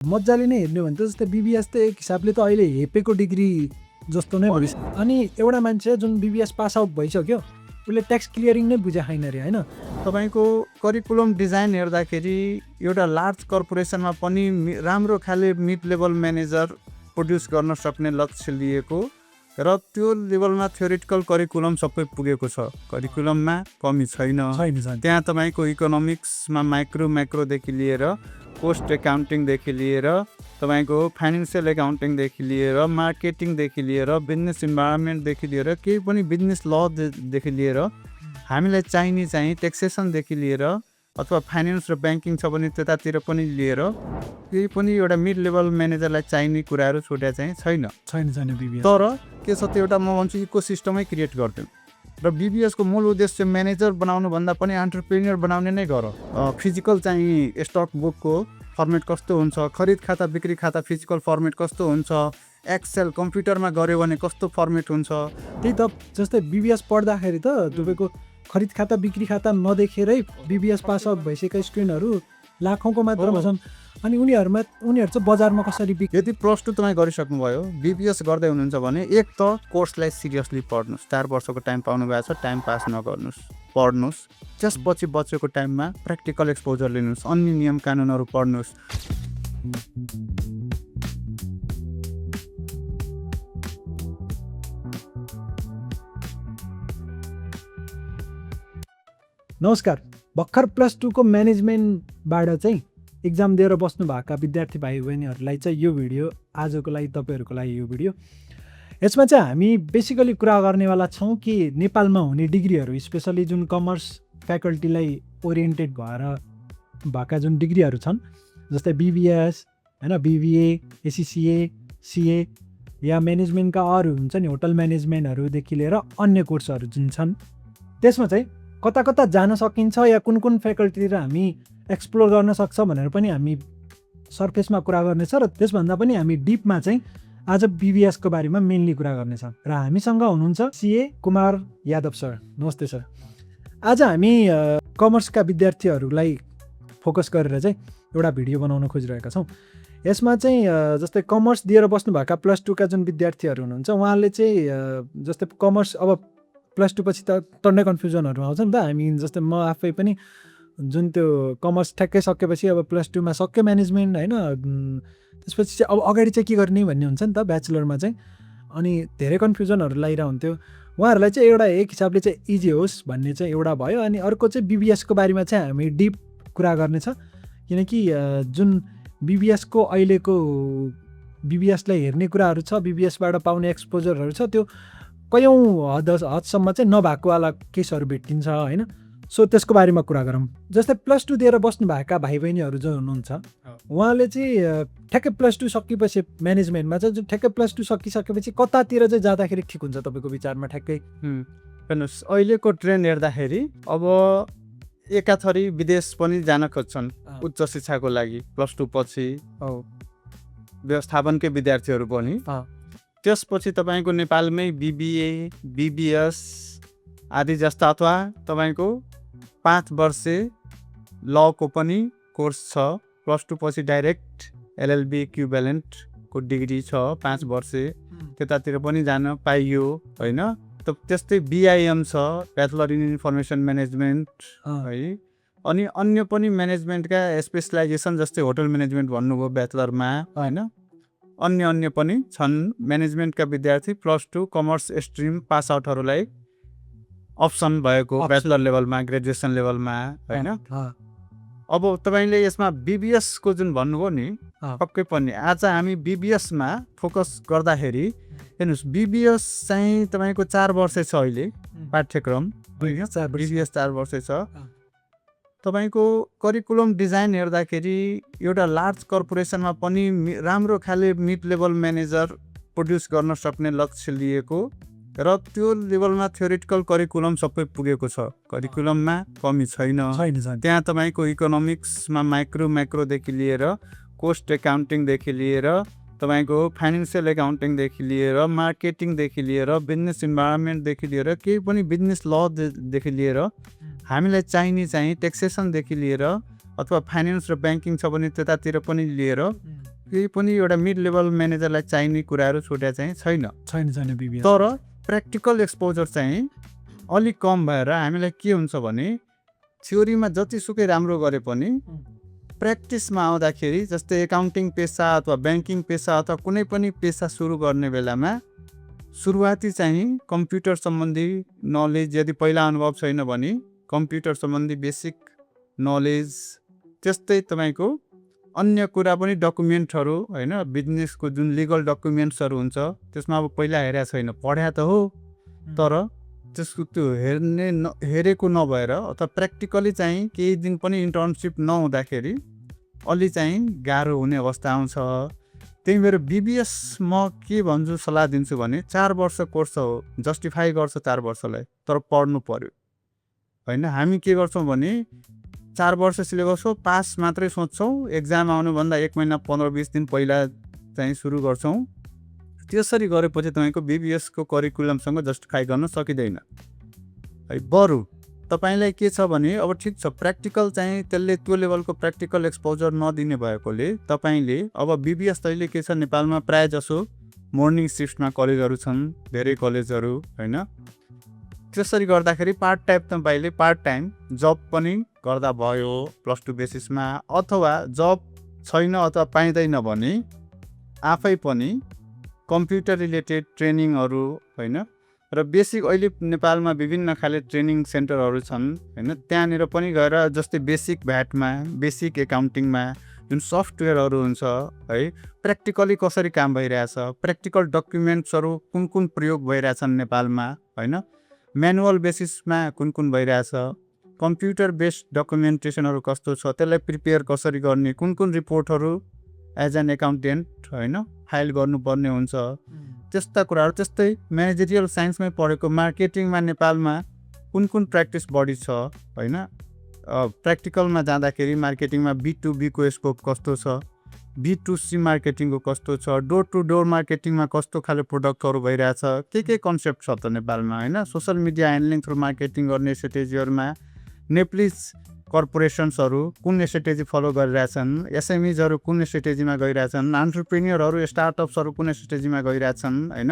मजाले नै हेर्ने भने त जस्तै बिबिएस त एक हिसाबले त अहिले हेपेको डिग्री जस्तो नै भइसक्यो। अनि एउटा मान्छे जुन बिबिएस पास आउट भइसक्यो उसले ट्याक्स क्लियरिङ नै बुझे छैन रे होइन। तपाईँको करिकुलम डिजाइन हेर्दाखेरि एउटा लार्ज कर्पोरेसनमा पनि राम्रो खाले मिड लेभल म्यानेजर प्रड्युस गर्न सक्ने लक्ष्य लिएको र त्यो लेभलमा थ्योरिटिकल करिकुलम सबै पुगेको छ। करिकुलममा कमी छैन। त्यहाँ तपाईँको इकोनोमिक्समा म्याक्रोदेखि लिएर कोस्ट एकाउन्टिङदेखि लिएर तपाईँको फाइनेन्सियल एकाउन्टिङदेखि लिएर मार्केटिङदेखि लिएर बिजनेस इन्भाइरोमेन्टदेखि लिएर केही पनि बिजनेस लदेखि लिएर हामीलाई चाहिँ ट्याक्सेसनदेखि लिएर अथवा फाइनेन्स र ब्याङ्किङ छ भने त्यतातिर पनि लिएर केही पनि एउटा मिड लेभल म्यानेजरलाई चाहिने कुराहरू छुट्या चाहिँ छैन बिबिएस। तर के छ त्यो एउटा म भन्छु इकोसिस्टमै क्रिएट गरिदिउँ र बिबिएसको मूल उद्देश्य म्यानेजर बनाउनु भन्दा पनि एन्टरप्रेन्योर बनाउने नै गर। फिजिकल चाहिँ स्टक बुकको फर्मेट कस्तो हुन्छ, खरिद खाता बिक्री खाता फिजिकल फर्मेट कस्तो हुन्छ, एक्सेल कम्प्युटरमा गऱ्यो भने कस्तो फर्मेट हुन्छ। त्यही त जस्तै बिबिएस पढ्दाखेरि त तपाईँको खरिद खाता बिक्री खाता नदेखेरै बिबिएस पास आउट भइसकेका स्टुडेन्टहरू लाखौँको मात्रामा छन्। अनि उनीहरू चाहिँ बजारमा कसरी यदि प्लस टू तपाईँ गरिसक्नुभयो बिबिएस गर्दै हुनुहुन्छ भने एक त कोर्सलाई सिरियसली पढ्नुहोस्। 4 वर्षको टाइम पाउनु भएको छ, टाइम पास नगर्नुहोस्, पढ्नुहोस्। त्यसपछि बचेको टाइममा प्र्याक्टिकल एक्सपोजर लिनुहोस्, अन्य नियम कानुनहरू पढ्नुहोस्। नमस्कार। भर्खर प्लस टूको म्यानेजमेन्टबाट चाहिँ इक्जाम दिएर बस्नु भएका विद्यार्थी भाइ बहिनीहरूलाई चाहिँ यो भिडियो आजको लागि तपाईँहरूको लागि यो भिडियो। यसमा चाहिँ हामी बेसिकली कुरा गर्नेवाला छौँ कि नेपालमा हुने डिग्रीहरू स्पेसली जुन कमर्स फ्याकल्टीलाई ओरिएन्टेड भएर भएका जुन डिग्रीहरू छन् जस्तै बिबिएस होइन, बिबिए, एसिसिए, सिए या म्यानेजमेन्टका अरू हुन्छ नि होटल म्यानेजमेन्टहरूदेखि लिएर अन्य कोर्सहरू जुन छन् त्यसमा चाहिँ कता कता जान सकिन्छ या कुन कुन फ्याकल्टीतिर हामी एक्सप्लोर गर्न सक्छ भनेर पनि हामी सर्फेसमा कुरा गर्नेछ र त्यसभन्दा पनि हामी डिपमा चाहिँ आज बिबिएसको बारेमा मेनली कुरा गर्नेछ। र हामीसँग हुनुहुन्छ सिए कुमार यादव सर। नमस्ते सर। आज हामी कमर्सका विद्यार्थीहरूलाई फोकस गरेर चाहिँ एउटा भिडियो बनाउन खोजिरहेका छौँ। यसमा चाहिँ जस्तै कमर्स दिएर बस्नुभएका प्लस टूका जुन विद्यार्थीहरू हुनुहुन्छ उहाँहरूले चाहिँ जस्तै कमर्स अब प्लस टू पछि त टन्नै कन्फ्युजनहरू आउँछ नि त। हामी जस्तै म आफै पनि जुन त्यो कमर्स ठ्याक्कै सकेपछि अब प्लस टूमा सक्यो म्यानेजमेन्ट होइन, त्यसपछि चाहिँ अब अगाडि चाहिँ के गर्ने भन्ने हुन्छ नि त ब्याचलरमा चाहिँ। अनि धेरै कन्फ्युजनहरू लागिरहेको हुन्थ्यो। उहाँहरूलाई चाहिँ एउटा एक हिसाबले चाहिँ इजी होस् भन्ने चाहिँ एउटा भयो। अनि अर्को चाहिँ बिबिएसको बारेमा चाहिँ हामी डिप कुरा गर्नेछ किनकि जुन बिबिएसको अहिलेको बिबिएसलाई हेर्ने कुराहरू छ, बिबिएसबाट पाउने एक्सपोजरहरू छ, त्यो कयौँ हदसम्म चाहिँ नभएकोवाला केसहरू भेटिन्छ होइन। सो त्यसको बारेमा कुरा गरौँ। जस्तै प्लस टू दिएर बस्नुभएका भाइ बहिनीहरू जो हुनुहुन्छ उहाँले चाहिँ ठ्याक्कै प्लस टू सकेपछि म्यानेजमेन्टमा चाहिँ ठ्याक्कै प्लस टू सकिसकेपछि कतातिर चाहिँ जाँदाखेरि ठिक हुन्छ तपाईँको विचारमा? ठ्याक्कै हेर्नुहोस् अहिलेको ट्रेन्ड हेर्दाखेरि अब एकाथरी विदेश पनि जान खोज्छन् उच्च शिक्षाको लागि प्लस टू पछि व्यवस्थापनकै विद्यार्थीहरू पनि। त्यसपछि तपाईँको नेपालमै बिबिए, बिबिएस आदि जस्ता अथवा तपाईँको 5 वर्षे लको पनि कोर्स छ। प्लस टू पछि डाइरेक्ट एलएलबी इक्विभ्यालेन्टको डिग्री छ 5 वर्षे, त्यतातिर पनि जान पाइयो होइन। त्यस्तै बिआइएम छ, ब्याचलर इन इन्फर्मेसन म्यानेजमेन्ट है। अनि अन्य पनि म्यानेजमेन्टका स्पेसलाइजेसन जस्तै होटल म्यानेजमेन्ट भन्नुभयो ब्याचलरमा होइन। अन्य पनि छन् म्यानेजमेन्टका विद्यार्थी plus two commerce stream pass आउटहरूलाई अप्सन भएको ब्याचलर लेभलमा, ग्रेजुएसन लेभलमा होइन। अब तपाईँले यसमा बिबिएसको जुन भन्नुभयो नि पक्कै पनि आज हामी बिबिएसमा फोकस गर्दाखेरि हेर्नुहोस् बिबिएस चाहिँ तपाईँको 4 वर्ष छ अहिले पाठ्यक्रम। बिबिएस 4 वर्ष छ। तपाईँको करिकुलम डिजाइन हेर्दाखेरि एउटा लार्ज कर्पोरेसनमा पनि राम्रो खाले मिड लेभल म्यानेजर प्रड्युस गर्न सक्ने लक्ष्य लिएको र त्यो लेभलमा थ्योरिटिकल करिकुलम सबै पुगेको छ। करिकुलममा कमी छैन। त्यहाँ तपाईँको इकोनोमिक्समा म्याक्रोदेखि लिएर कोस्ट एकाउन्टिङदेखि लिएर तपाईँको फाइनेन्सियल एकाउन्टिङदेखि लिएर मार्केटिङदेखि लिएर बिजनेस इन्भाइरोमेन्टदेखि लिएर केही पनि बिजनेस लदेखि लिएर हामीलाई चाहिने ट्याक्सेसनदेखि लिएर अथवा फाइनेन्स र ब्याङ्किङ छ भने त्यतातिर पनि लिएर केही पनि एउटा मिड लेभल म्यानेजरलाई चाहिने कुराहरू छुट्या चाहिँ छैन। BBS तर प्र्याक्टिकल एक्सपोजर चाहिँ अलिक कम भएर हामीलाई के हुन्छ भने थ्योरीमा जतिसुकै राम्रो गरे पनि प्र्याक्टिसमा आउँदाखेरि जस्तै एकाउन्टिङ पेसा अथवा ब्याङ्किङ पेसा अथवा कुनै पनि पेसा सुरु गर्ने बेलामा सुरुवाती चाहिँ कम्प्युटर सम्बन्धी नलेज यदि पहिला अनुभव छैन भने कम्प्युटर सम्बन्धी बेसिक नलेज, त्यस्तै तपाईँको अन्य कुरा पनि डकुमेन्टहरू होइन, बिजनेसको जुन लिगल डकुमेन्ट्सहरू हुन्छ त्यसमा अब पहिला हेरेको छैन, पढ्या त हो तर त्यसको त्यो हेरेको नभएर अथवा प्र्याक्टिकली चाहिँ केही दिन पनि इन्टर्नसिप नहुँदाखेरि अलि चाहिँ गाह्रो हुने अवस्था आउँछ। त्यही भएर BBS म के भन्छु सल्लाह दिन्छु भने 4 वर्ष कोर्स हो, जस्टिफाई गर्छ 4 वर्षलाई, तर पढ्नु पर्यो होइन। हामी के गर्छौँ भने 4 वर्ष सिलेबस हो, पास मात्रै सोच्छौँ, एक्जाम आउनुभन्दा 1 महिना 15-20 दिन पहिला चाहिँ सुरु गर्छौँ। त्यसरी गरेपछि तपाईँको BBS को करिकुलमसँग जस्टिफाई गर्न सकिँदैन है। बरु तपाईँलाई के छ भने अब ठिक छ, प्र्याक्टिकल चाहिँ त्यसले त्यो लेभलको प्र्याक्टिकल एक्सपोजर नदिने भएकोले तपाईँले अब BBS अहिले के छ नेपालमा प्रायः जसो मोर्निङ सिफ्टमा कलेजहरू छन्, धेरै कलेजहरू होइन। त्यसरी गर्दाखेरि पार्ट टाइम तपाईँले पार्ट टाइम जब पनि गर्दा भयो +2 बेसिसमा, अथवा जब छैन अथवा पाइँदैन भने आफै पनि कम्प्युटर रिलेटेड ट्रेनिङहरू होइन। र बेसिक अहिले नेपालमा विभिन्न खाले ट्रेनिङ सेन्टरहरू छन् होइन, त्यहाँनिर पनि गएर जस्तै बेसिक भ्याटमा, बेसिक एकाउन्टिङमा जुन सफ्टवेयरहरू हुन्छ है, प्र्याक्टिकली कसरी काम भइरहेछ, प्र्याक्टिकल डकुमेन्ट्सहरू कुन कुन प्रयोग भइरहेछन् नेपालमा होइन, म्यानुअल बेसिसमा कुन कुन भइरहेछ, कम्प्युटर बेस्ड डकुमेन्टेसनहरू कस्तो छ, त्यसलाई प्रिपेयर कसरी गर्ने, कुन कुन रिपोर्टहरू एज एन एकाउन्टेन्ट होइन फाइल गर्नुपर्ने हुन्छ, त्यस्ता कुराहरू। त्यस्तै म्यानेजरियल साइन्समै पढेको मार्केटिङमा नेपालमा कुन कुन प्र्याक्टिस बढी छ होइन, प्र्याक्टिकलमा जाँदाखेरि मार्केटिङमा B2B को स्कोप कस्तो छ, B2C मार्केटिङको कस्तो छ, डोर टु डोर मार्केटिङमा कस्तो खाले प्रोडक्टहरू भइरहेछ, के कन्सेप्ट छ त नेपालमा होइन। Social media handling through marketing गर्ने स्ट्रेटेजीहरूमा नेप्लिज कर्पोरेसन्सहरू कुन स्ट्रेटेजी फलो गरिरहेछन्, SMEजहरू कुन स्ट्रेटेजीमा गइरहेछन्, एन्टरप्रेन्योरहरू स्टार्टअप्सहरू कुन स्ट्रेटेजीमा गइरहेछन् होइन।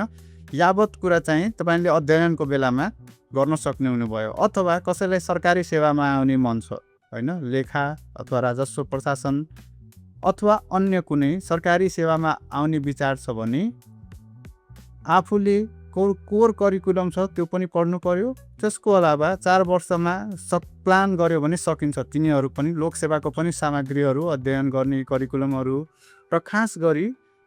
यावत कुरा चाहिँ तपाईँले अध्ययनको बेलामा गर्न सक्ने हुनुभयो। अथवा कसैलाई सरकारी सेवामा आउने मन छ होइन, लेखा अथवा राजस्व प्रशासन अथवा अन्य कुनै सरकारी सेवामा आउने विचार छ भने आफूले कोर करिकुलम छ त्यो पनि पढ्नु पर्यो। त्यसको अलावा 4 वर्षमा प्लान गर्यो भने सकिन्छ। तिनीहरू पनि लोकसेवाको पनि सामग्रीहरू अध्ययन गर्ने करिकुलमहरू, र खास गरी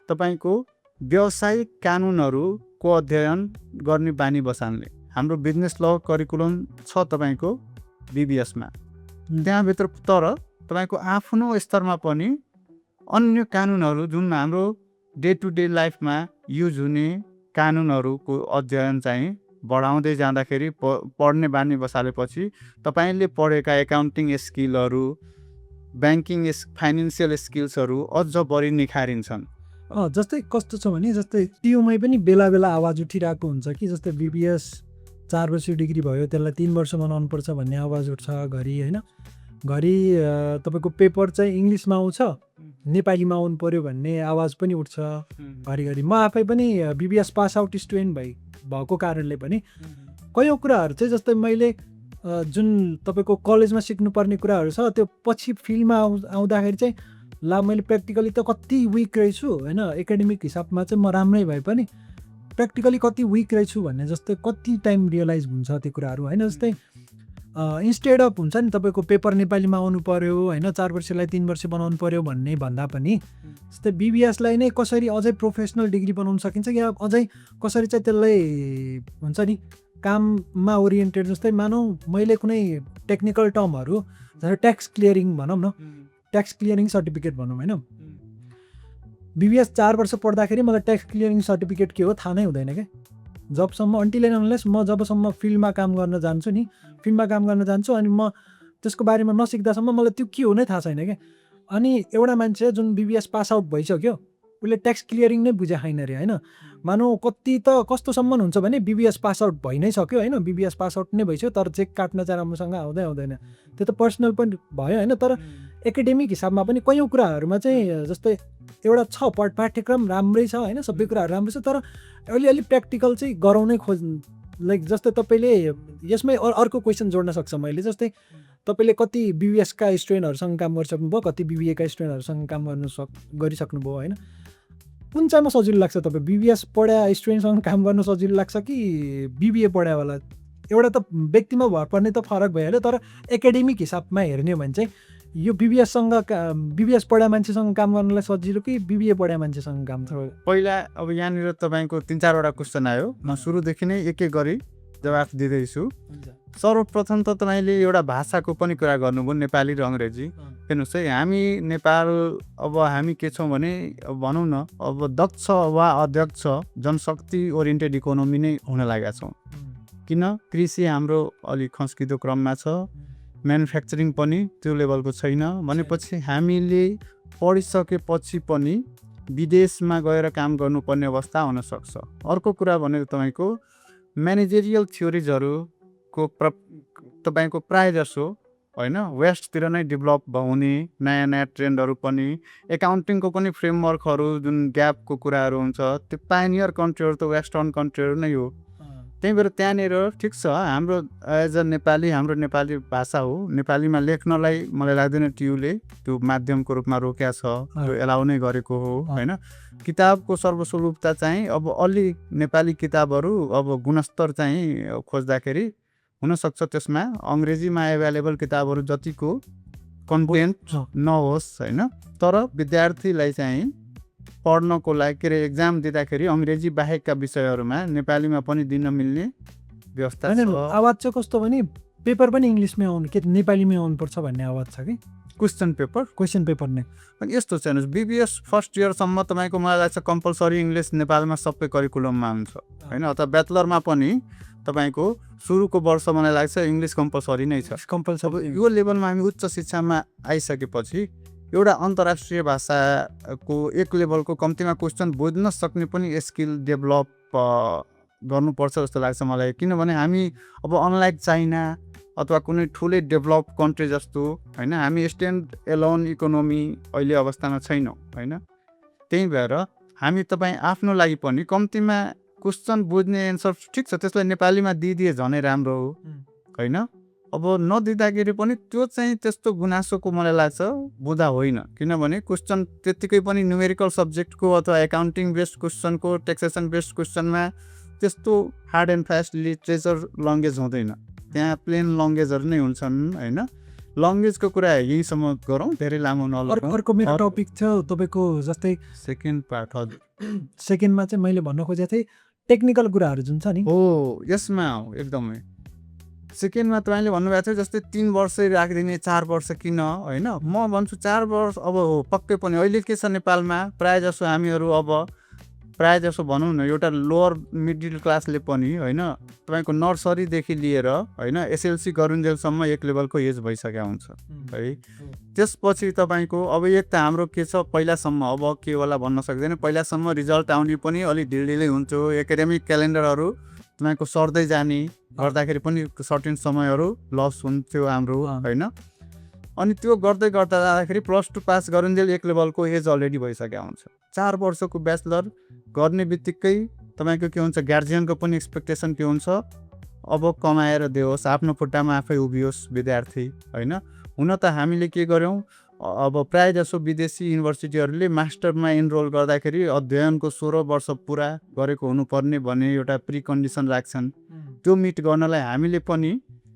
तपाईँको व्यावसायिक कानुनहरूको अध्ययन गर्ने बानी बसाल्ने हाम्रो बिजनेस ल करिकुलम छ तपाईँको BBSमा त्यहाँभित्र। तर तपाईँको आफ्नो स्तरमा पनि अन्य कानुनहरू जुन हाम्रो डे टु डे लाइफमा युज हुने कानुनहरूको अध्ययन चाहिँ बढाउँदै जाँदाखेरि पढ्ने बानी बसालेपछि तपाईँले पढेका एकाउन्टिङ स्किलहरू, ब्याङ्किङ फाइनेन्सियल स्किल्सहरू अझ बढी निखारिन्छन्। जस्तै कस्तो छ भने जस्तै टियुमै पनि बेला बेला आवाज उठिरहेको हुन्छ कि जस्तै BBS 4 वर्ष डिग्री भयो त्यसलाई 3 वर्ष बनाउनुपर्छ भन्ने आवाज उठ्छ घरि होइन। घरि तपाईँको पेपर चाहिँ इङ्ग्लिसमा आउँछ, नेपालीमा आउनु पर्यो भन्ने आवाज पनि उठ्छ घरिघरि। म आफै पनि BBS पास आउट स्टुडेन्ट भएको कारणले पनि कयौँ कुराहरू चाहिँ जस्तै मैले जुन तपाईँको कलेजमा सिक्नुपर्ने कुराहरू छ त्यो पछि फिल्डमा आउँदाखेरि चाहिँ ला मैले प्र्याक्टिकली त कति विक रहेछु होइन, एकाडेमिक हिसाबमा चाहिँ म राम्रै भए पनि प्र्याक्टिकली कति विक रहेछु भन्ने जस्तै कति टाइम रियलाइज हुन्छ त्यो कुराहरू होइन। जस्तै इन्स्टेड अफ हुन्छ नि तपाईँको पेपर नेपालीमा आउनु पर्यो होइन, 4 वर्षलाई 3 वर्ष बनाउनु पर्यो भन्ने भन्दा पनि जस्तै BBSलाई नै कसरी अझै प्रोफेसनल डिग्री बनाउन सकिन्छ या अझै कसरी चाहिँ त्यसलाई हुन्छ नि काममा ओरिएन्टेड। जस्तै मानौँ मैले कुनै टेक्निकल टर्महरू जस्तै ट्याक्स क्लियरिङ भनौँ न, ट्याक्स क्लियरिङ सर्टिफिकेट भनौँ होइन, BBS 4 वर्ष पढ्दाखेरि मलाई ट्याक्स क्लियरिङ सर्टिफिकेट के हो थाहा नै हुँदैन क्या। जबसम्म अन्टिल एन्ड अनलेस म जबसम्म फिल्डमा काम गर्न जान्छु नि, फिल्डमा काम गर्न जान्छु अनि म त्यसको बारेमा नसिक्दासम्म मलाई त्यो के हो नै थाहा छैन क्या। अनि एउटा मान्छे जुन BBS पास आउट भइसक्यो उसले ट्याक्स क्लियरिङ नै बुझे छैन अरे होइन। मानौँ कति त कस्तोसम्म हुन्छ भने BBS पास आउट भइ नै सक्यो होइन, BBS पास आउट नै भइसक्यो तर चेक काट्न चाहिँ राम्रोसँग आउँदैन, त्यो त पर्सनल पनि भयो होइन। तर एकाडेमिक हिसाबमा पनि कयौँ कुराहरूमा चाहिँ जस्तै एउटा छ पाठ्यक्रम राम्रै छ होइन, सबै कुराहरू राम्रो छ, तर अलिअलि प्र्याक्टिकल चाहिँ गराउनै लाइक जस्तै तपाईँले यसमै अर्को क्वेसन जोड्न सक्छ मैले, जस्तै तपाईँले कति बिबिएसका स्टुडेन्टहरूसँग काम गरिसक्नुभयो, कति बिबिएका स्टुडेन्टहरूसँग काम गरिसक्नुभयो होइन, कुन चाहिँमा सजिलो लाग्छ तपाईँ? बिबिएस पढा स्टुडेन्टसँग काम गर्न सजिलो लाग्छ कि बिबिए पढावाला? एउटा त व्यक्तिमा भर पर्ने त फरक भइहाल्यो, तर एकाडेमिक हिसाबमा हेर्ने हो भने चाहिँ यो बिबिएस पढा मान्छेसँग काम गर्नलाई सजिलो कि बिबिए पढा मान्छेसँग काम? पहिला अब यहाँनिर तपाईँको 3-4वटा क्वेसन आयो, म सुरुदेखि नै एक एक गरी जवाफ दिँदैछु। सर्वप्रथम त तपाईँले एउटा भाषाको पनि कुरा गर्नुभयो, नेपाली र अङ्ग्रेजी। हेर्नुहोस् है, हामी नेपाल अब हामी के छौँ भने भनौँ न अब दक्ष वा अध्यक्ष जनशक्ति ओरिएन्टेड इकोनोमी नै हुन लागेका छौँ। किन? कृषि हाम्रो अलिक खस्किँदो क्रममा छ, म्यानुफ्याक्चरिङ पनि त्यो लेभलको छैन भनेपछि हामीले पढिसकेपछि पनि विदेशमा गएर काम गर्नुपर्ने अवस्था हुनसक्छ। अर्को कुरा भनेको तपाईँको म्यानेजरियल थ्योरिजहरूको तपाईँको प्रायः जसो होइन वेस्टतिर नै डेभलप हुने नयाँ नयाँ ट्रेन्डहरू पनि, एकाउन्टिङको पनि फ्रेमवर्कहरू जुन ग्यापको कुराहरू हुन्छ त्यो पाइनियर कन्ट्रीहरू त वेस्टर्न कन्ट्रीहरू नै हो। त्यही भएर त्यहाँनिर ठिक छ, हाम्रो एज अ नेपाली हाम्रो नेपाली भाषा हो, नेपालीमा लेख्नलाई मलाई लाग्दैन टियुले त्यो माध्यमको रूपमा रोक्या छ, त्यो एलाउ नै गरेको हो होइन। किताबको सर्वस्वरूपता चाहिँ अब अलि नेपाली किताबहरू अब गुणस्तर चाहिँ खोज्दाखेरि हुनसक्छ त्यसमा अङ्ग्रेजीमा एभाइलेबल किताबहरू जतिको कन्टेन्ट नहोस् होइन, तर विद्यार्थीलाई चाहिँ पढ्नको लागि के अरे एक्जाम दिँदाखेरि अङ्ग्रेजी बाहेकका विषयहरूमा नेपालीमा पनि दिन मिल्ने व्यवस्था छ। आवाज चाहिँ कस्तो भने पेपर पनि इङ्ग्लिसमै आउनु के नेपालीमै आउनुपर्छ भन्ने आवाज छ कि क्वेसन पेपर नै। अनि यस्तो छ हेर्नुहोस्, बिबिएस फर्स्ट इयरसम्म तपाईँको मलाई लाग्छ कम्पलसरी इङ्ग्लिस नेपालमा सबै करिकुलममा हुन्छ होइन, अथवा ब्याचलरमा पनि तपाईँको सुरुको वर्ष मलाई लाग्छ इङ्ग्लिस कम्पलसरी नै छ। कम्पलसरी यो लेभलमा हामी उच्च शिक्षामा आइसकेपछि एउटा अन्तर्राष्ट्रिय भाषाको एक लेभलको कम्तीमा क्वेसन बुझ्न सक्ने पनि स्किल डेभलप गर्नुपर्छ जस्तो लाग्छ मलाई। किनभने हामी अब अनलाइक चाइना अथवा कुनै ठुलै डेभलप कन्ट्री जस्तो होइन, हामी स्ट्यान्ड एलोन इकोनोमी अहिले अवस्थामा छैनौँ होइन। त्यही भएर हामी तपाईँ आफ्नो लागि पनि कम्तीमा क्वेसन बुझ्ने एन्सर ठिक छ त्यसलाई नेपालीमा दिइदिए झनै राम्रो हो होइन। अब नदिँदाखेरि पनि त्यो चाहिँ त्यस्तो गुनासोको मलाई लाग्छ बुझा होइन, किनभने क्वेसन त्यत्तिकै पनि न्युमेरिकल सब्जेक्टको अथवा एकाउन्टिङ बेस्ड क्वेसनको ट्याक्सेसन बेस्ड क्वेसनमा त्यस्तो hard and fast literature language हुँदैन, त्यहाँ प्लेन लङ्ग्वेजहरू नै हुन्छन् होइन। लङ्ग्वेजको कुरा यहीँसम्म गरौँ, धेरै लामो नलगौँ। अर्को मेरो टपिक थियो तपाईँको जस्तै सेकेन्ड पार्ट। हजुर, सेकेन्डमा चाहिँ मैले भन्न खोजेको थिएँ टेक्निकल कुराहरू जुन छ नि हो यसमा हो एकदमै। सेकेन्डमा तपाईँले भन्नुभएको थियो जस्तै 3 वर्षै राखिदिने 4 वर्ष किन होइन, म भन्छु 4 वर्ष अब हो पक्कै पनि। अहिले के छ नेपालमा प्रायः जसो हामीहरू अब प्रायः जसो भनौँ न एउटा लोवर मिडल क्लासले पनि होइन तपाईँको नर्सरीदेखि लिएर होइन एसएलसी गरुन्जेलसम्म एक लेभलको एज भइसकेको हुन्छ है। त्यसपछि तपाईँको अब एक त हाम्रो के छ पहिलासम्म, अब के होला भन्न सक्दैन, पहिलासम्म रिजल्ट आउने पनि अलिक ढिलै हुन्थ्यो, एकाडेमिक क्यालेन्डरहरू तपाईँको सर्दै जाने गर्दाखेरि पनि सर्टेन समयहरू लस हुन्थ्यो हाम्रो होइन। अनि त्यो गर्दै गर्दा जाँदाखेरि +2 पास गरुन्जेल एक लेभलको एज अलरेडी भइसकेको हुन्छ। 4 वर्षको ब्याचलर गर्ने बित्तिकै तपाईँको के हुन्छ, गार्जियनको पनि एक्सपेक्टेसन के हुन्छ, अब कमाएर दियोस्, आफ्नो खुट्टामा आफै उभियोस् विद्यार्थी होइन। हुन त हामीले के गर्यौँ, अब प्रायः जसो विदेशी युनिभर्सिटीहरूले मास्टरमा इनरोल गर्दाखेरि अध्ययनको 16 वर्ष पुरा गरेको हुनुपर्ने भन्ने एउटा प्रिकन्डिसन राख्छन्। त्यो मिट गर्नलाई हामीले पनि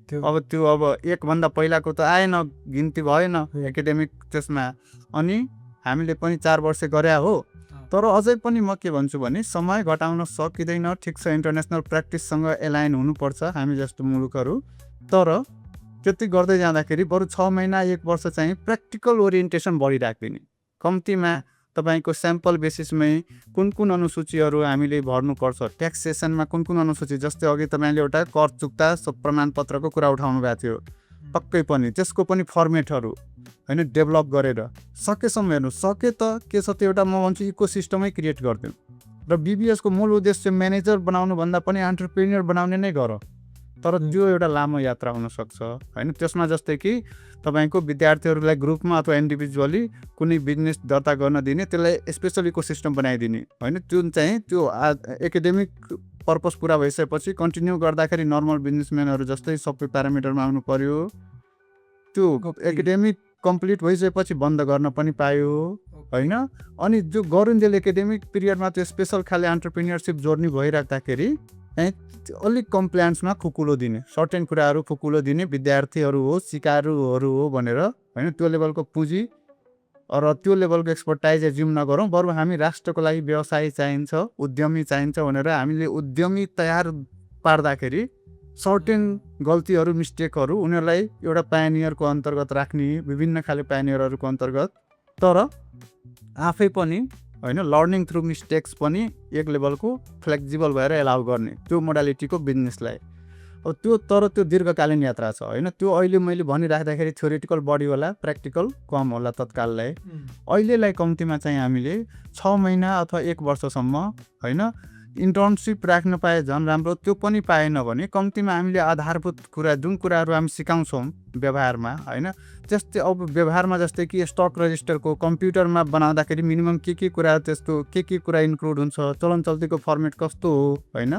अब एकभन्दा पहिलाको त आएन, गिन्ती भएन एकाडेमिक त्यसमा, अनि हामीले पनि 4 वर्ष गरे हो। तर अझै पनि म के भन्छु भने समय घटाउन सकिँदैन, ठिक छ इन्टरनेसनल प्र्याक्टिससँग एलाइन हुनुपर्छ हामी जस्तो मुलुकहरू, तर त्यति गर्दै जाँदाखेरि बरु 6 महिना 1 वर्ष चाहिँ प्र्याक्टिकल ओरिएन्टेसन बढी राखिदिने, कम्तीमा तपाईँको स्याम्पल बेसिसमै कुन कुन अनुसूचीहरू हामीले भर्नुपर्छ, ट्याक्सेसनमा कुन कुन अनुसूची, जस्तै अघि तपाईँले एउटा कर चुक्ता प्रमाणपत्रको कुरा उठाउनु भएको थियो, पक्कै पनि त्यसको पनि फर्मेटहरू होइन डेभलप गरेर सकेसम्म हेर्नु सके त के छ त्यो एउटा म भन्छु इकोसिस्टमै क्रिएट गरिदिउँ। र बिबिएसको मूल उद्देश्य म्यानेजर बनाउनुभन्दा पनि एन्टरप्रेन्योर बनाउने नै गर, तर त्यो एउटा लामो यात्रा हुनसक्छ होइन। त्यसमा जस्तै कि तपाईँको विद्यार्थीहरूलाई ग्रुपमा अथवा इन्डिभिजुअली कुनै बिजनेस दर्ता गर्न दिने, त्यसलाई स्पेसल इकोसिस्टम बनाइदिने होइन। जुन चाहिँ त्यो एकाडेमिक पर्पस पुरा भइसकेपछि कन्टिन्यू गर्दाखेरि नर्मल बिजनेसम्यानहरू जस्तै सबै प्यारामिटरमा आउनु पर्यो। त्यो एकाडेमिक कम्प्लिट भइसकेपछि बन्द गर्न पनि पायो होइन। अनि जो गरुन्जेल एकाडेमिक पिरियडमा त्यो स्पेसल खाले एन्टरप्रेन्योरसिप जोर्नी भइराख्दाखेरि अलिक कम्प्लायन्समा खुकुलो दिने, सर्टेन कुराहरू खुकुलो दिने, विद्यार्थीहरू हो सिकारुहरू हो भनेर होइन। त्यो लेभलको पुँजी र त्यो लेभलको एक्सपर्टाइज एज्युम नगरौँ, बरु हामी राष्ट्रको लागि व्यवसाय चाहिन्छ, उद्यमी चाहिन्छ भनेर हामीले उद्यमी तयार पार्दाखेरि सर्टेन गल्तीहरू मिस्टेकहरू उनीहरूलाई एउटा पायनियरको अन्तर्गत राख्ने, विभिन्न खाले पायनियरहरूको अन्तर्गत, तर आफै पनि होइन लर्निङ थ्रु मिस्टेक्स पनि एक लेभलको फ्लेक्जिबल भएर एलाउ गर्ने त्यो मोडालिटीको बिजनेसलाई। अब त्यो दीर्घकालीन यात्रा छ होइन। त्यो अहिले मैले भनिराख्दाखेरि थ्योरिटिकल बढी होला, प्र्याक्टिकल कम होला तत्काललाई। अहिलेलाई कम्तीमा चाहिँ हामीले 6 महिना अथवा 1 वर्षसम्म होइन इन्टर्नसिप राख्न पाए झन् राम्रो। त्यो पनि पाएन भने कम्तीमा हामीले आधारभूत कुरा जुन कुराहरू हामी सिकाउँछौँ व्यवहारमा होइन, जस्तै अब व्यवहारमा जस्तै कि स्टक रजिस्टरको कम्प्युटरमा बनाउँदाखेरि मिनिमम के कुरा त्यस्तो के कुरा इन्क्लुड हुन्छ, चलन चल्तीको फर्मेट कस्तो हो होइन,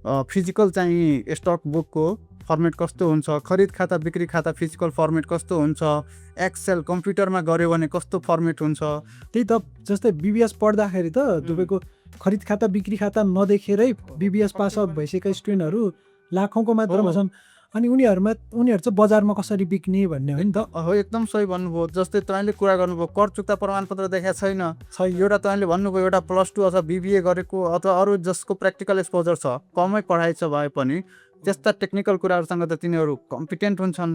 फिजिकल चाहिँ स्टक बुकको फर्मेट कस्तो हुन्छ, खरिद खाता बिक्री खाता फिजिकल फर्मेट कस्तो हुन्छ, एक्सेल कम्प्युटरमा गऱ्यो भने कस्तो फर्मेट हुन्छ। त्यही त जस्तै बिबिएस पढ्दाखेरि त तपाईँको खरिद खाता बिक्री खाता नदेखेरै बिबिएस पास आउट भइसकेका स्टुडेन्टहरू लाखौँको मात्रामा छन्। अनि उनीहरू चाहिँ बजारमा कसरी बिक्ने भन्ने हो नि त। हो एकदम सही भन्नुभयो। जस्तै तपाईँले कुरा गर्नुभयो कर चुक्ता प्रमाणपत्र देखाएको छैन, एउटा तपाईँले भन्नुभयो एउटा +2 अथवा बिबिए गरेको अथवा अरू जसको प्र्याक्टिकल एक्सपोजर छ, कमै पढाइ छ भए पनि त्यस्ता टेक्निकल कुराहरूसँग त तिनीहरू कम्पिटेन्ट हुन्छन्।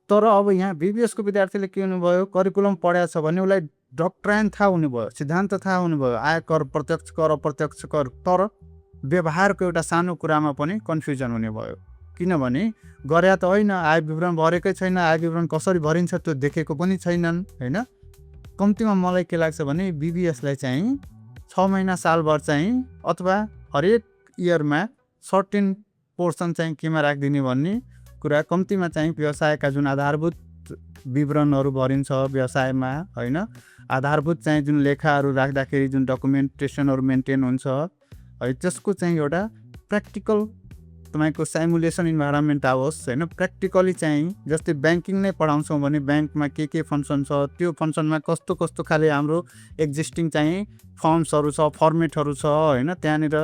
तर अब यहाँ बिबिएसको विद्यार्थीले के हुनुभयो, करिकुलम पढाएको छ भने उसलाई डक्ट्राइन थाहा हुनुभयो, सिद्धान्त थाहा हुनुभयो, आयकर प्रत्यक्ष कर अप्रत्यक्ष कर, तर व्यवहारको एउटा सानो कुरामा पनि कन्फ्युजन हुने भयो। किनभने गरे त होइन, आय विवरण भरेकै छैन, आय विवरण कसरी भरिन्छ त्यो देखेको पनि छैनन् होइन। कम्तीमा मलाई के लाग्छ भने बिबिएसलाई चाहिँ 6 महिना सालभर चाहिँ अथवा हरेक इयरमा सर्टेन पोर्सन चाहिँ केमा राखिदिने भन्ने कुरा, कम्तीमा चाहिँ व्यवसायका जुन आधारभूत विवरणहरू भरिन्छ व्यवसायमा होइन, आधारभूत चाहिँ जुन लेखाहरू राख्दाखेरि जुन डकुमेन्टेसनहरू मेन्टेन हुन्छ है, त्यसको चाहिँ एउटा प्र्याक्टिकल तपाईँको साइमुलेसन इन्भाइरोमेन्ट आओस् होइन। प्र्याक्टिकली चाहिँ जस्तै ब्याङ्किङ नै पढाउँछौँ भने ब्याङ्कमा के फङ्सन छ, त्यो फङ्सनमा कस्तो कस्तो खाले हाम्रो एक्जिस्टिङ चाहिँ फर्म्सहरू छ, फर्मेटहरू छ होइन। त्यहाँनिर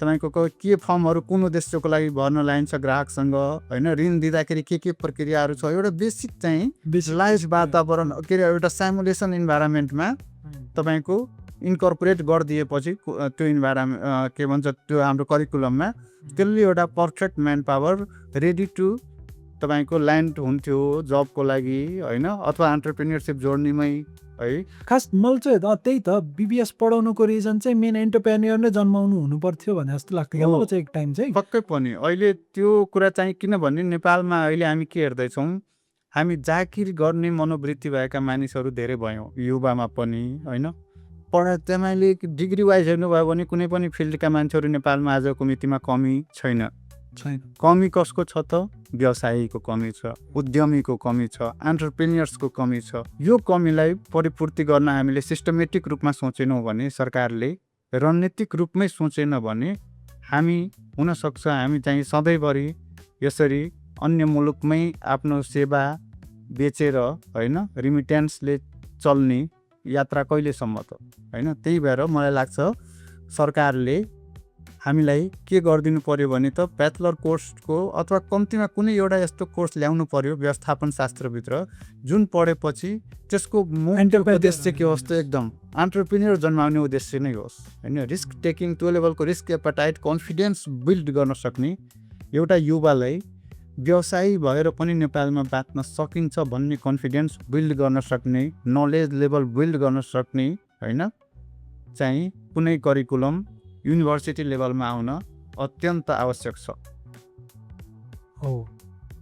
तपाईँको के फर्महरू कुन उद्देश्यको लागि भर्न लाइन्छ ग्राहकसँग होइन, ऋण दिँदाखेरि के प्रक्रियाहरू छ, एउटा बेसिक चाहिँ भिजुअलाइज वातावरण के अरे एउटा साइमुलेसन इन्भाइरोमेन्टमा तपाईँको इन्कर्पोरेट गरिदिएपछि त्यो इन्भाइरोमेन्ट के भन्छ त्यो हाम्रो करिकुलममा, त्यसले एउटा perfect man power ready to तपाईँको ल्यान्ड हुन्थ्यो जबको लागि होइन, अथवा एन्टरप्रेन्योरसिप जर्नीमै है। खास मैले चाहिँ त्यही त बिबिएस पढाउनुको रिजन चाहिँ मेन एन्टरप्रेन्योर नै जन्माउनु हुनु पर्थ्यो भने जस्तो लाग्थ्यो क्या मलाई चाहिँ एक टाइम चाहिँ। पक्कै पनि अहिले त्यो कुरा चाहिँ किनभने नेपालमा अहिले हामी के हेर्दैछौँ, हामी जाकिर गर्ने मनोवृत्ति भएका मानिसहरू धेरै भयौँ युवामा पनि होइन। तपाईँले डिग्री वाइज हेर्नुभयो भने कुनै पनि फिल्डका मान्छेहरू नेपालमा आजको मितिमा कमी छैन। कमी कसको छ त? व्यवसायीको कमी छ, उद्यमीको कमी छ, एन्टरप्रेन्योर्सको कमी छ। यो कमीलाई परिपूर्ति गर्न हामीले सिस्टमेटिक रूपमा सोचेनौँ भने, सरकारले रणनीतिक रूपमै सोचेन भने हामी हुनसक्छ हामी चाहिँ सधैँभरि यसरी अन्य मुलुकमै आफ्नो सेवा बेचेर होइन रिमिटेन्सले चल्ने यात्रा कहिलेसम्म त होइन। त्यही भएर मलाई लाग्छ सरकारले हामीलाई के गरिदिनु पर्यो भने त ब्याचलर कोर्सको अथवा कम्तीमा कुनै एउटा यस्तो कोर्स ल्याउनु पर्यो व्यवस्थापन शास्त्रभित्र जुन पढेपछि त्यसको उद्देश्य के होस् त एकदम एन्टरप्रेन्योर जन्माउने उद्देश्य नै होस् होइन। रिस्क टेकिङ त्यो लेभलको रिस्क एपेटाइट कन्फिडेन्स बिल्ड गर्न सक्ने एउटा युवालाई व्यवसायी भएर पनि नेपालमा बाँच्न सकिन्छ भन्ने कन्फिडेन्स बिल्ड गर्न सक्ने, नलेज लेभल बिल्ड गर्न सक्ने होइन चाहिँ कुनै करिकुलम युनिभर्सिटी लेभलमा आउन अत्यन्त आवश्यक छ। हो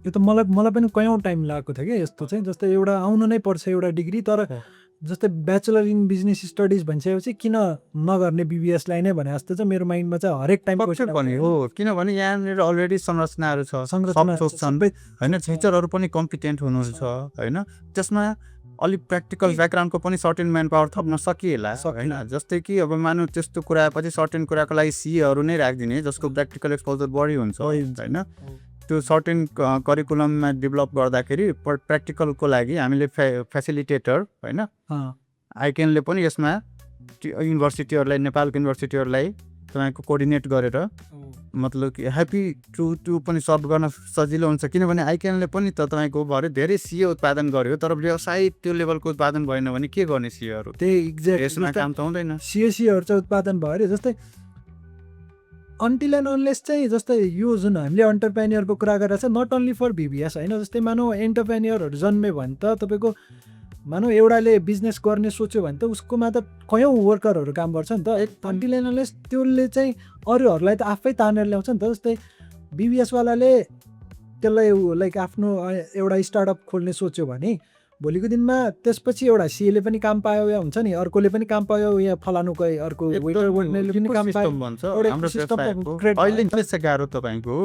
यो त मलाई पनि कयौँ टाइम लागेको थियो क्या यस्तो चाहिँ। जस्तै एउटा आउनु नै पर्छ एउटा डिग्री, तर जस्तै ब्याचलर इन बिजनेस स्टडिज भनिसकेपछि किन नगर्ने बिबिएसलाई नै भने जस्तो चाहिँ मेरो माइन्डमा चाहिँ हरेक टाइम पक्कै पनि हो, किनभने यहाँनिर अलरेडी संरचनाहरू छ, संरचना सब सोच्छन् होइन, टिचरहरू पनि कम्पिटेन्ट हुनुहुन्छ होइन, त्यसमा अलिक प्र्याक्टिकल ब्याकग्राउन्डको पनि सर्टेन म्यान पावर थप्न सकिएला होइन। जस्तै कि अब मानु त्यस्तो कुरा पछि सर्टेन कुराको लागि सीहरू नै राखिदिने जसको प्र्याक्टिकल एक्सपोजर बढी हुन्छ होइन। त्यो सर्टेन करिकुलममा डेभलप गर्दाखेरि प्र्याक्टिकलको लागि हामीले फेसिलिटेटर होइन आइकेनले पनि यसमा युनिभर्सिटीहरूलाई, नेपालको युनिभर्सिटीहरूलाई तपाईँको कोअर्डिनेट गरेर मतलब कि ह्याप्पी टु पनि सर्भ गर्न सजिलो हुन्छ, किनभने आइकेनले पनि त तपाईँको भरे धेरै सिए उत्पादन गर्यो तर व्यवसायिक त्यो लेभलको उत्पादन भएन भने के गर्ने सिएहरू, त्यही एक्ज्याक्ट यसमा काम त हुँदैन। सिएसीहरू चाहिँ उत्पादन भयो अरे जस्तै अन्टिल एन्ड अनलेस चाहिँ जस्तै यो जुन हामीले एन्टरप्रेन्योरको कुरा गरेर चाहिँ नट ओन्ली फर बिबिएस होइन। जस्तै मानौ एन्टरप्रेन्योरहरू जन्म्यो भने त तपाईँको मानौ एउटाले बिजनेस गर्ने सोच्यो भने त उसकोमा त कयौँ वर्करहरू काम गर्छ नि त। अन्टिल एन्ड अनलेस त्यसले चाहिँ अरूहरूलाई त आफै तानेर ल्याउँछ नि त। जस्तै बिबिएसवालाले त्यसलाई लाइक आफ्नो एउटा स्टार्टअप खोल्ने सोच्यो भने भोलिको दिनमा त्यसपछि एउटा सिएले पनि काम पायो या हुन्छ नि, अर्कोले पनि काम पायो, या फलानुको अर्को वेटरले पनि काम पायो। अहिले गाह्रो तपाईँको,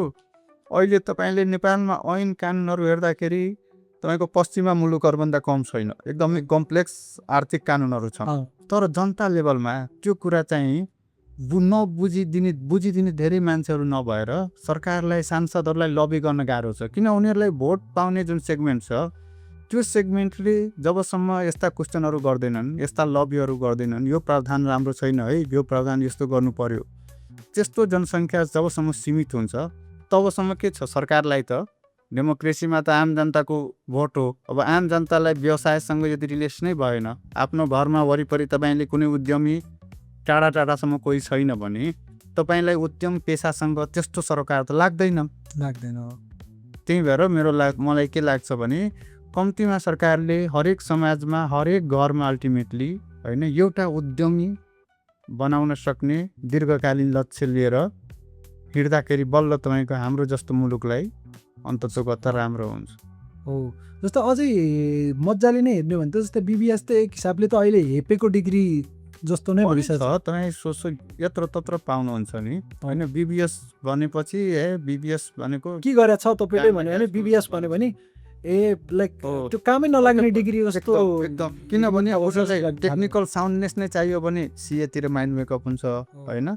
अहिले तपाईँले नेपालमा ऐन कानुनहरू हेर्दाखेरि तपाईँको पश्चिमा मुलुकहरूभन्दा कम छैन, एकदमै कम्प्लेक्स आर्थिक कानुनहरू छन्। तर जनता लेभलमा त्यो कुरा चाहिँ बुझिदिने धेरै मान्छेहरू नभएर सरकारलाई, सांसदहरूलाई लबी गर्न गाह्रो छ, किन उनीहरूलाई भोट पाउने जुन सेगमेन्ट छ त्यो सेगमेन्टले जबसम्म यस्ता क्वेसनहरू गर्दैनन्, यस्ता लबीहरू गर्दैनन्, यो प्रावधान राम्रो छैन है, यो प्रावधान यस्तो गर्नु पर्यो, त्यस्तो जनसङ्ख्या जबसम्म सीमित हुन्छ तबसम्म के छ, सरकारलाई त डेमोक्रेसीमा त आम जनताको भोट हो। अब आम जनतालाई व्यवसायसँग यदि रिलेसनै भएन, आफ्नो घरमा वरिपरि तपाईँले कुनै उद्यमी टाढा टाढासम्म कोही छैन भने तपाईँलाई उद्यम पेसासँग त्यस्तो सरकार त लाग्दैन। त्यही भएर मलाई के लाग्छ भने कम्तीमा सरकारले हरेक समाजमा, हरेक घरमा अल्टिमेटली होइन एउटा उद्यमी बनाउन सक्ने दीर्घकालीन लक्ष्य लिएर हिँड्दाखेरि बल्ल तपाईँको हाम्रो जस्तो मुलुकलाई अन्ततोगत्ता राम्रो हुन्छ। हो जस्तो अझै मजाले नै हेर्ने भने त जस्तै बिबिएस त एक हिसाबले त अहिले हेपेको डिग्री जस्तो नै भइसक्छ। तपाईँ सोच्नु यत्र तत्र पाउनुहुन्छ नि होइन। बिबिएस भनेपछि बिबिएस भनेको के गरेछ तपाईँले भन्यो भने बिबिएस भन्यो भने लाइक त्यो कामै नलाग्ने डिग्री जस्तो एकदम, किनभने टेक्निकल साउन्डनेस नै चाहियो भने सिएतिर माइन्ड मेकअप हुन्छ होइन।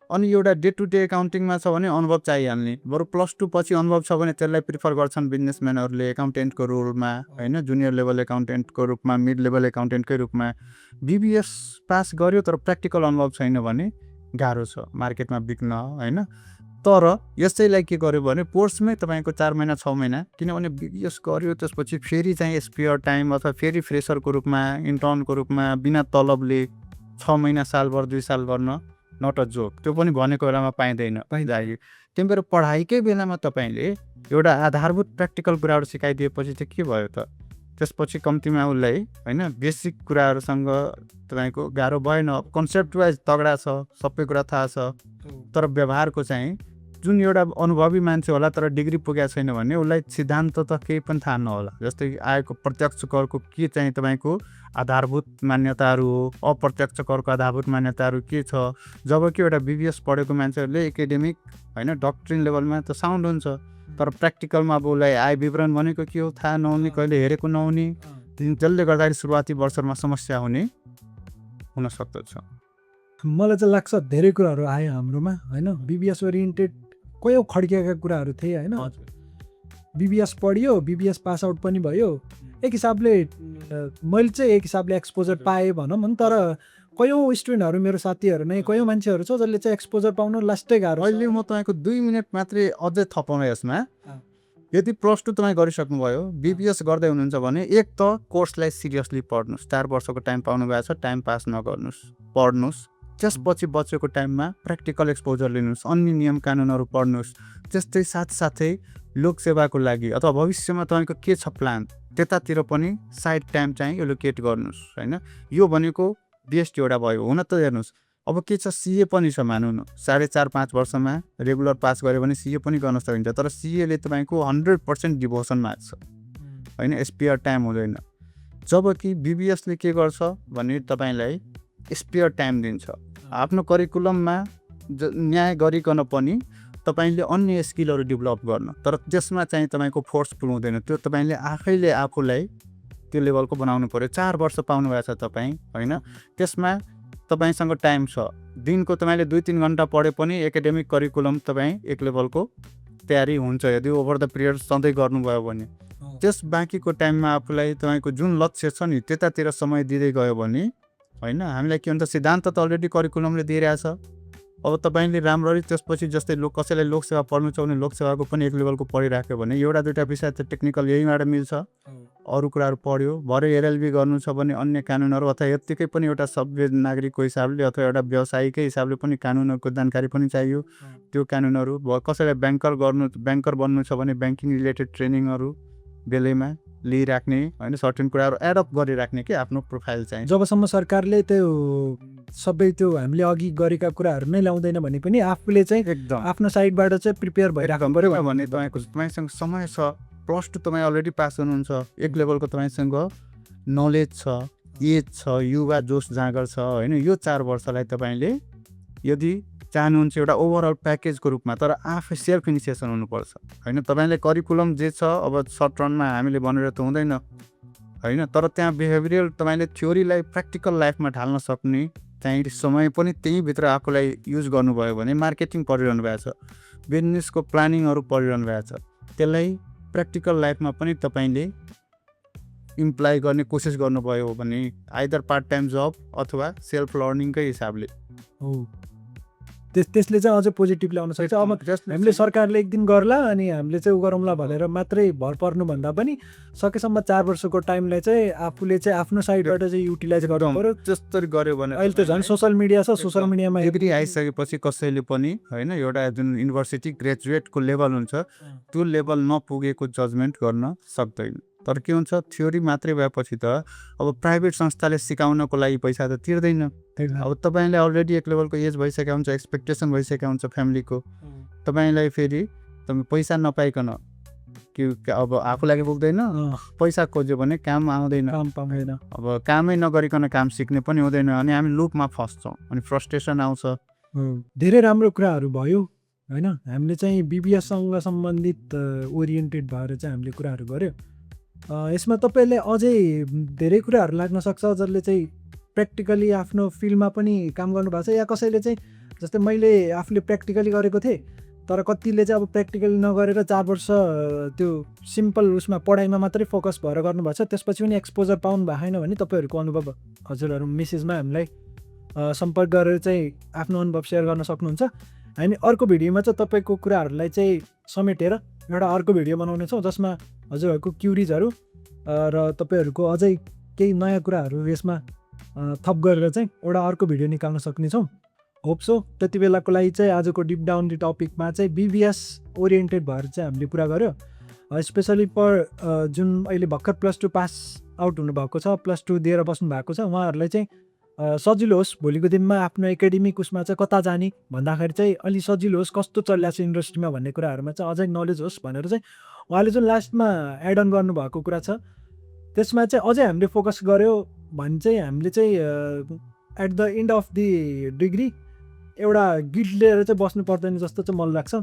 अनि एउटा डे टु डे एकाउन्टिङमा छ भने अनुभव चाहिहाल्ने, बरु +2 पछि अनुभव छ भने त्यसलाई प्रिफर गर्छन् बिजनेसम्यानहरूले एकाउन्टेन्टको रोलमा होइन, जुनियर लेभल एकाउन्टेन्टको रूपमा, मिड लेभल एकाउन्टेन्टकै रूपमा। बिबिएस पास गर्यो तर प्र्याक्टिकल अनुभव छैन भने गाह्रो छ मार्केटमा बिक्न होइन। तर यसैलाई के गर्यो भने कोर्समै तपाईँको 4 महिना 6 महिना, किनभने बिबिएस गर्यो त्यसपछि फेरि चाहिँ स्पेयर टाइम अथवा फेरि फ्रेसरको रूपमा, इन्टर्नको रूपमा बिना तलबले 6 महिना सालभर 2 साल गर्न नट अ जोक, त्यो पनि भनेको बेलामा पाइँदैन जागिर। त्यही भएर पढाइकै बेलामा तपाईँले एउटा आधारभूत प्र्याक्टिकल कुराहरू सिकाइदिएपछि चाहिँ के भयो त, त्यसपछि कम्तीमा उसलाई होइन बेसिक कुराहरूसँग तपाईँको गाह्रो भएन। कन्सेप्ट वाइज तगडा छ, सबै कुरा थाहा छ, तर व्यवहारको चाहिँ जुन एउटा अनुभवी मान्छे होला तर डिग्री पुगेको छैन भने उसलाई सिद्धान्त त केही पनि थाहा नहोला। जस्तै आएको प्रत्यक्ष करको के चाहिँ तपाईँको आधारभूत मान्यताहरू हो, अप्रत्यक्ष करको आधारभूत मान्यताहरू के छ, जबकि एउटा बिबिएस पढेको मान्छेहरूले एकाडेमिक होइन डक्ट्रिन लेभलमा त साउन्ड हुन्छ, तर प्र्याक्टिकलमा अब उसलाई आय विवरण भनेको के हो थाहा नहुने, कहिले हेरेको नहुने, त्यसले गर्दाखेरि सुरुवाती वर्षमा समस्या हुन सक्दछ। मलाई चाहिँ लाग्छ धेरै कुराहरू आयो हाम्रोमा होइन। बिबिएस ओरिएन्टेड कयौँ खड्किएका कुराहरू थिए होइन। बिबिएस पढियो, बिबिएस पास आउट पनि भयो, एक हिसाबले मैले चाहिँ एक हिसाबले एक्सपोजर पाएँ भनौँ नि। तर कयौँ स्टुडेन्टहरू मेरो साथीहरू नै कयौँ मान्छेहरू छ जसले चाहिँ एक्सपोजर पाउन लास्टै गाह्रो। अहिले म तपाईँको 2 मिनट मात्रै अझै थपाउँ यसमा। यदि +2 तपाईँ गरिसक्नुभयो, बिबिएस गर्दै हुनुहुन्छ भने एक त कोर्सलाई सिरियसली पढ्नुहोस्, 4 वर्षको टाइम पाउनु भएको छ, टाइम पास नगर्नुहोस्, पढ्नुहोस्। त्यसपछि बचेको टाइममा प्र्याक्टिकल एक्सपोजर लिनुहोस्, अन्य नियम कानुनहरू पढ्नुहोस्। त्यस्तै साथसाथै लोकसेवाको लागि अथवा भविष्यमा तपाईँको के छ प्लान, त्यतातिर पनि साइड टाइम चाहिँ एलोकेट गर्नुहोस् होइन। यो भनेको बेस्ट एउटा भयो। हुन त हेर्नुहोस् अब के छ, सिए पनि छ मानौँ न, 4.5-5 वर्षमा रेगुलर पास गऱ्यो भने सिए पनि गर्न सकिन्छ। तर सिएले तपाईँको 100% डिभोसन माग्छ होइन, स्पेयर टाइम हुँदैन। जबकि बिबिएसले के गर्छ भने तपाईँलाई स्पेयर टाइम दिन्छ आफ्नो करिकुलममा न्याय गरिकन पनि तपाईँले अन्य स्किलहरू डेभलप गर्न, तर त्यसमा चाहिँ तपाईँको फोर्सफुल हुँदैन, त्यो तपाईँले आफैले आफूलाई त्यो लेभलको बनाउनु पऱ्यो। 4 वर्ष पाउनु भएको छ तपाईँ होइन, त्यसमा तपाईँसँग टाइम छ, दिनको तपाईँले 2-3 घन्टा पढे पनि एकाडेमिक करिकुलम तपाईँ एक लेभलको तयारी हुन्छ यदि ओभर द पिरियड सधैँ गर्नुभयो भने। त्यस बाँकीको टाइममा आफूलाई तपाईँको जुन लक्ष्य छ नि त्यतातिर समय दिँदै गयो भने होइन, हामीलाई के भन्छ सिद्धान्त त अलरेडी करिकुलमले दिइरहेछ। अब तपाईँले राम्ररी त्यसपछि जस्तै कसैलाई लोकसेवा पढ्नु छ भने लोकसेवाको पनि एक लेभलको पढिराख्यो भने एउटा दुईवटा विषय त टेक्निकल यहीँबाट मिल्छ, अरू कुराहरू पढ्यो। भरे एलएलबी गर्नु छ भने अन्य कानुनहरू अथवा यत्तिकै पनि एउटा सभ्य नागरिकको हिसाबले अथवा एउटा व्यवसायीकै हिसाबले पनि कानुनहरूको जानकारी पनि चाहियो। त्यो कानुनहरू कसैलाई ब्याङ्कर बन्नु छ भने ब्याङ्किङ रिलेटेड ट्रेनिङहरू बेलैमा लिइराख्ने होइन, सर्टेन कुराहरू एडप्ट गरिराख्ने कि आफ्नो प्रोफाइल चाहिँ। जबसम्म सरकारले त्यो सबै त्यो हामीले अघि गरेका कुराहरू नै ल्याउँदैन भने पनि आफूले चाहिँ एकदम आफ्नो साइडबाट चाहिँ प्रिपेयर भइराख्नु पऱ्यो भने तपाईँसँग समय छ। +2 तपाईँ अलरेडी पास हुनुहुन्छ, एक लेभलको तपाईँसँग नलेज छ, एज छ, युवा जोस जाँगर छ होइन। यो 4 वर्षलाई तपाईँले यदि चाहनुहुन्छ एउटा ओभरअल प्याकेजको रूपमा, तर आफै सेल्फ इनिसिएसन हुनुपर्छ होइन। तपाईँले करिकुलम जे छ अब सर्ट रनमा हामीले भनेर त हुँदैन होइन, तर त्यहाँ बिहेभियरल तपाईँले थ्योरीलाई प्र्याक्टिकल लाइफमा ढाल्न सक्ने चाहिँ समय पनि त्यहीँभित्र आफूलाई युज गर्नुभयो भने मार्केटिङ पढिरहनु भएको छ, बिजनेसको प्लानिङहरू पढिरहनु भएको छ, त्यसलाई प्र्याक्टिकल लाइफमा पनि तपाईँले इम्प्लाइ गर्ने कोसिस गर्नुभयो भने आइदर पार्ट टाइम जब अथवा सेल्फ लर्निङकै हिसाबले हो, त्यसले चाहिँ अझै पोजिटिभ ल्याउन सक्छ। अब हामीले सरकारले एक दिन गर्ला अनि हामीले चाहिँ उ गरौँला भनेर मात्रै भर पर्नुभन्दा पनि सकेसम्म 4 वर्षको टाइमलाई चाहिँ आफूले चाहिँ आफ्नो साइडबाट चाहिँ युटिलाइज गर्नु पऱ्यो। जसरी गऱ्यो भने अहिले त झन् सोसल मिडिया छ, सोसल मिडियामा डिग्री आइसकेपछि कसैले पनि होइन एउटा जुन युनिभर्सिटी ग्रेजुएटको लेभल हुन्छ त्यो लेभल नपुगेको जजमेन्ट गर्न सक्दैन। तर के हुन्छ थ्योरी मात्रै भएपछि त अब प्राइभेट संस्थाले सिकाउनको लागि पैसा त तिर्दैन। अब तपाईँलाई अलरेडी एक लेभलको एज भइसकेको हुन्छ, एक्सपेक्टेसन भइसकेको हुन्छ फ्यामिलीको, तपाईँलाई फेरि तपाईँ पैसा नपाइकन कि अब आफू लागि पुग्दैन, पैसा खोज्यो भने काम आउँदैन, काम पाउँदैन, अब कामै नगरिकन काम सिक्ने पनि हुँदैन अनि हामी लुपमा फस्छौँ अनि फ्रस्ट्रेसन आउँछ। धेरै राम्रो कुराहरू भयो होइन। हामीले चाहिँ बिबिएससँग सम्बन्धित ओरिएन्टेड भएर चाहिँ हामीले कुराहरू गऱ्यो। यसमा तपाईँले अझै धेरै कुराहरू लाग्न सक्छ जसले चाहिँ प्र्याक्टिकली आफ्नो फिल्डमा पनि काम गर्नुभएको छ, या कसैले चाहिँ जस्तै मैले आफूले प्र्याक्टिकली गरेको थिएँ तर कतिले चाहिँ अब प्र्याक्टिकली नगरेर 4 वर्ष त्यो सिम्पल उसमा पढाइमा मात्रै फोकस भएर गर्नुभएको छ, त्यसपछि पनि एक्सपोजर पाउनु भएको छैन भने तपाईँहरूको अनुभव हजुरहरू मेसेजमा हामीलाई सम्पर्क गरेर चाहिँ आफ्नो अनुभव सेयर गर्न सक्नुहुन्छ। हामी अर्को भिडियोमा चाहिँ तपाईँको कुराहरूलाई चाहिँ समेटेर एउटा अर्को भिडियो बनाउनेछौँ जसमा हजुरहरूको क्युरिजहरू र तपाईँहरूको अझै केही नयाँ कुराहरू यसमा थप गरेर चाहिँ एउटा अर्को भिडियो निकाल्न सक्नेछौँ। होप सो त्यति बेलाको लागि चाहिँ आजको डिप डाउन द टपिकमा चाहिँ बिबिएस ओरिएन्टेड भएर चाहिँ हामीले कुरा गऱ्यो। स्पेसली जुन अहिले भर्खर +2 पास आउट हुनुभएको छ, +2 दिएर बस्नु भएको छ, उहाँहरूलाई चाहिँ सजिलो होस् भोलिको दिनमा आफ्नो एकाडेमिक उसमा चाहिँ कता जाने भन्दाखेरि चाहिँ अलि सजिलो होस्, कस्तो चलिरहेको छ इन्डस्ट्रीमा भन्ने कुराहरूमा चाहिँ अझै नलेज होस् भनेर चाहिँ उहाँले जुन लास्टमा एड अन गर्नुभएको कुरा छ त्यसमा चाहिँ अझै हामीले फोकस गऱ्यो भने चाहिँ हामीले चाहिँ at the end of the degree एउटा गिल्ट लिएर चाहिँ बस्नु पर्दैन जस्तो चाहिँ मलाई लाग्छ।